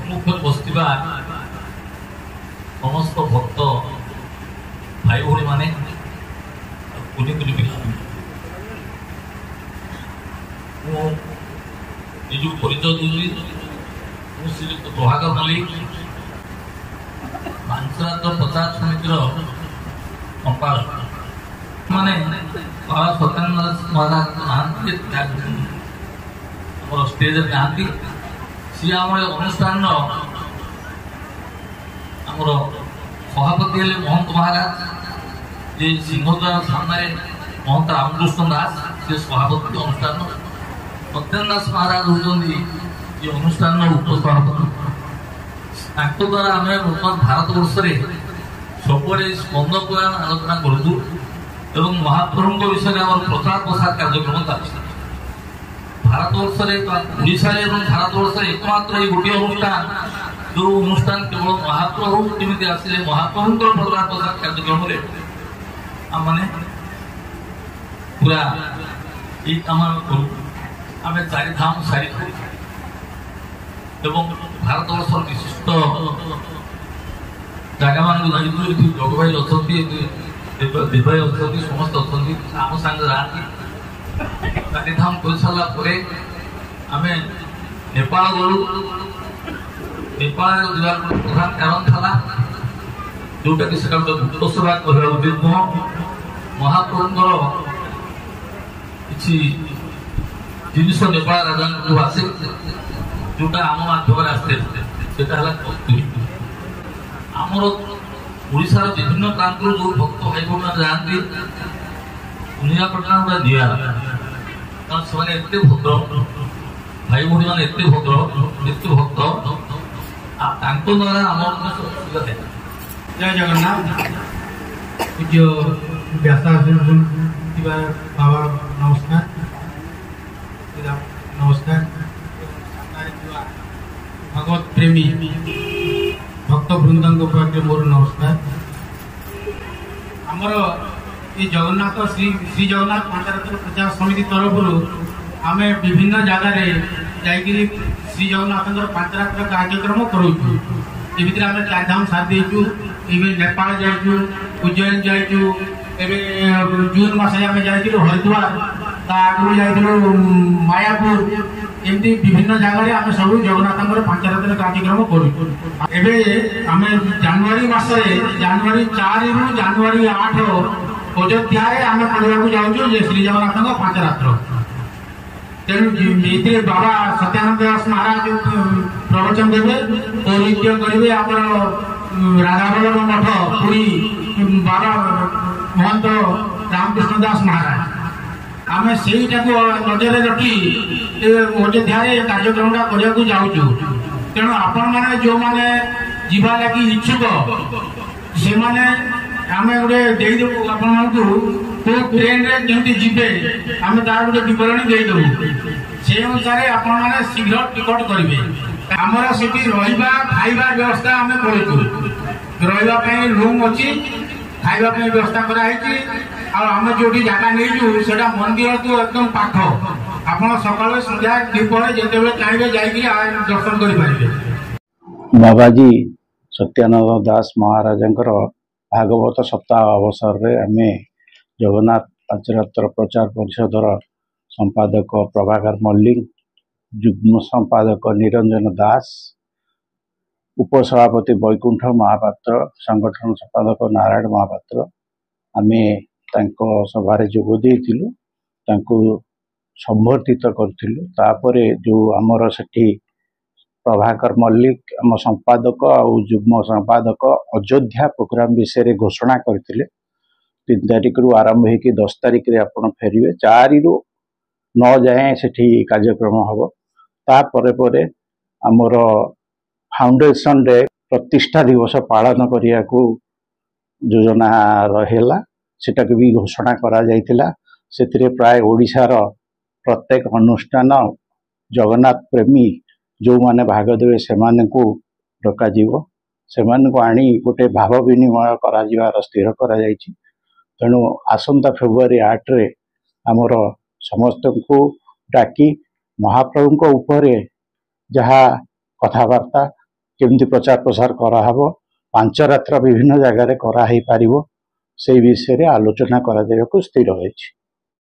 ସମ୍ମୁଖରେ ବସିଥିବା ସମସ୍ତ ଭକ୍ତ ଭାଇ ଭଉଣୀ ମାନେ କୁନି କୁନି ପିଲା ମୁଁ ନିଜକୁ ପରିଚୟ ଦେଉଛି। ମୁଁ ଶ୍ରୀଯୁକ୍ତ ପ୍ରଭାକର ମଲ୍ଲିକ ବାଂଶରାଜ ପ୍ରଚାର ସମିତିର ସମ୍ପାଦକ। ମାନେ ବାବା ସତ୍ୟାନନ୍ଦ ଦାସ ମହାରାଜ ନାହାନ୍ତି, ଆମର ଷ୍ଟେଜରେ ନାହାନ୍ତି। ସିଏ ଆମର ଅନୁଷ୍ଠାନର ଆମର ସଭାପତି ହେଲେ ମହନ୍ତ ମହାରାଜ, ଯେ ସିଂହଦ୍ୱାର ସାମ୍ନାରେ ମହନ୍ତ ରାମକୃଷ୍ଣ ଦାସ, ସେ ସଭାପତି ଅନୁଷ୍ଠାନ। ସତ୍ୟାନନ୍ଦ ଦାସ ମହାରାଜ ହେଉଛନ୍ତି ଏ ଅନୁଷ୍ଠାନର ଉପସଭାପତି। ତାଙ୍କ ଦ୍ୱାରା ଆମେ ବର୍ତ୍ତମାନ ଭାରତବର୍ଷରେ ସବୁଆଡ଼େ ସ୍କନ୍ଦ ପୁରାଣ ଆଲୋଚନା କରୁଛୁ ଏବଂ ମହାପ୍ରଭୁଙ୍କ ବିଷୟରେ ଆମର ପ୍ରଚାର ପ୍ରସାର କାର୍ଯ୍ୟକ୍ରମ ଚାଲିଛି। ଭାରତବର୍ଷରେ ଓଡ଼ିଶାରେ ଏବଂ ଭାରତବର୍ଷରେ ଏକମାତ୍ର ଏଇ ଗୋଟିଏ ଅନୁଷ୍ଠାନ, ଯେଉଁ ଅନୁଷ୍ଠାନ କେବଳ ମହାପ୍ରଭୁ କେମିତି ଆସିଲେ ମହାପ୍ରଭୁଙ୍କର ପ୍ରଚାର ପ୍ରସାର କାର୍ଯ୍ୟକ୍ରମରେ ଆମମାନେ ପୁରା ଏଇ କାମ କରୁ। ଆମେ ଚାରିଧାମ ସାରିଛୁ ଏବଂ ଭାରତବର୍ଷର ବିଶିଷ୍ଟ ଜାଗାମାନଙ୍କୁ ଯାଇଛୁ। ଏଠି ଜଗଭାଇ ଅଛନ୍ତି, ଦିଭାଇ ଅଛନ୍ତି, ସମସ୍ତେ ଅଛନ୍ତି, ଆମ ସାଙ୍ଗରେ ଯାଆନ୍ତି। ଚାରିଧାମ କରିସାରିଲା ପରେ ଆମେ ନେପାଳ ଗଲୁ। ନେପାଳରେ ଯିବାର ପ୍ରଧାନ କାରଣ ଥିଲା ଯୋଉଟାକି ସେଟା ଗୋଟେ ଗୁପ୍ତ ସେବା କରିବା ଉଚିତ ନୁହଁ। ମହାପ୍ରଭୁଙ୍କର କିଛି ଜିନିଷ ନେପାଳ ରାଜାଙ୍କୁ ଆସେ, ଯୋଉଟା ଆମ ମାଧ୍ୟମରେ ଆସେ, ସେଟା ହେଲା କସ୍ତୁରୀ। ଆମର ଓଡ଼ିଶାର ବିଭିନ୍ନ ପ୍ରାନ୍ତରୁ ଯୋଉ ଭକ୍ତ ଭାଇ ଭଉଣୀମାନେ ଯାଆନ୍ତି, ନିରାପଟ୍ଟା ଗୁଡ଼ା ଦିଆହେଲା, କାରଣ ସେମାନେ ଏତେ ଭଦ୍ର, ଭାଇ ଭଉଣୀ ମାନେ ଏତେ ଭଦ୍ର, ଏତେ ଭକ୍ତ, ଆଉ ତାଙ୍କ ଦ୍ୱାରା ଆମର ଅସୁବିଧା ଥାଏ। ଜୟ ଜଗନ୍ନାଥ। ପୂଜ୍ୟ ବ୍ୟାସାସନ ଥିବା ବାବା ନମସ୍କାର, ନମସ୍କାର। ଭଗବତ ପ୍ରେମୀ ଭକ୍ତ ବୃନ୍ଦଙ୍କ ପାଖରେ ମୋର ନମସ୍କାର। ଆମର ଏ ଜଗନ୍ନାଥ ଶ୍ରୀ ଜଗନ୍ନାଥ ପଞ୍ଚାୟତର ପ୍ରଚାର ସମିତି ତରଫରୁ ଆମେ ବିଭିନ୍ନ ଜାଗାରେ ଯାଇକିରି ଶ୍ରୀ ଜଗନ୍ନାଥଙ୍କର ପାଞ୍ଚରାତ୍ର କାର୍ଯ୍ୟକ୍ରମ କରୁଛୁ। ଏ ଭିତରେ ଆମେ ଚାରିଧାମ ସାରି ଦେଇଛୁ। ଏବେ ନେପାଳ ଯାଇଛୁ, ଉଜ୍ଜୟନ ଯାଇଛୁ, ଏବେ ଜୁନ ମାସରେ ଆମେ ଯାଇଥିଲୁ ହରିଦ୍ୱାର, ତା ଆଗରୁ ଯାଇଥିଲୁ ମାୟାପୁର। ଏମିତି ବିଭିନ୍ନ ଜାଗାରେ ଆମେ ସବୁ ଜଗନ୍ନାଥଙ୍କର ପାଞ୍ଚରାତ୍ର କାର୍ଯ୍ୟକ୍ରମ କରୁଛୁ। ଏବେ ଆମେ ଜାନୁଆରୀ ମାସରେ ଜାନୁଆରୀ 4ରୁ ଜାନୁଆରୀ 8 ଅଯୋଧ୍ୟାରେ ଆମେ କରିବାକୁ ଯାଉଛୁ ଯେ ଶ୍ରୀ ଜଗନ୍ନାଥଙ୍କ ପାଞ୍ଚରାତ୍ର। ତେଣୁ ଏଥିରେ ବାବା ସତ୍ୟାନନ୍ଦ ଦାସ ମହାରାଜ ପ୍ରବଚନ ଦେବେ, ପୌରୋହିତ୍ୟ କରିବେ ଆମର ରାଧାବଲ୍ଲଭ ମଠ ପୁରୀ ବାବା ମହନ୍ତ ରାମକୃଷ୍ଣ ଦାସ ମହାରାଜ। ଆମେ ସେଇଟାକୁ ନଜରରେ ରଖି ଅଯୋଧ୍ୟାରେ କାର୍ଯ୍ୟକ୍ରମଟା କରିବାକୁ ଯାଉଛୁ। ତେଣୁ ଆପଣମାନେ ଯେଉଁମାନେ ଯିବା ଲାଗି ଇଚ୍ଛୁକ, ସେମାନେ ଆମେ ଗୋଟେ ଦେଇଦେବୁ ଆପଣମାନଙ୍କୁ, କୋଉ ଟ୍ରେନରେ କେମିତି ଯିବେ ଆମେ ତାର ଗୋଟେ ବିବରଣୀ ଦେଇଦେବୁ। সেই অনুসারে আপনারা শীঘ্র টিকট করবে। আমার সেটি রহিবা খাইবা ব্যবস্থা আমি করছু। রহিবা পাই রুম অছি, খাইবা পাই ব্যবস্থা করা হয়েছি। আর আমি যেটি জায়গা নেইছু সেটা মন্দির তো একদম পাখ। আপনার সকালে সন্ধ্যা দ্বীপরে যেতবে চাইবে যাইকি দর্শন করে পারিবে। बाबाजी सत्यानंद दास महाराजंकर भागवत सप्ताह अवसर रे आमे जगन्नाथ पांचरात्र प्रचार परिषदर संपादक प्रभाकर मल्लिक, युग्म संपादक निरंजन दास, उपसभापति बैकुंठ महापात्र, संगठन संपादक नारायण महापात्र आमे तांको सभारे जोग देइथिलु, तांको संबर्धित करथिलु। तापरे जो हमर सेठी प्रभाकर मल्लिक आम संपादक और युग्म संपादक अयोध्या प्रोग्राम विषय घोषणा करथिले। 3 तारिख रु आरंभ होगी 10 तारिख रे आपण फेरिवे। 4 रु 9 जाए सेठी कार्यक्रम हम। तापरे परे आमर फाउंडेशन रे प्रतिष्ठा दिवस पालन करिया को योजना रहेला, सेटा को भी घोषणा करा जायतिला। सेतिरे प्राय ओडिशार प्रत्येक अनुष्ठान जगन्नाथ प्रेमी जो माने भाग देवे से डका जीव, से आनी गोटे भाव विनिमय करा स्थिर करा जायछि। तेणु आसंता फेब्रुआरी 8 रे आमर समस्त को डाकी महाप्रभु उपरे जहा कथबार्ता केमती प्रचार प्रसार कराहब 5 रात्र विभिन्न जगह कराई पारिबो से विषय रे आलोचना करा जायको स्थिर होइछि।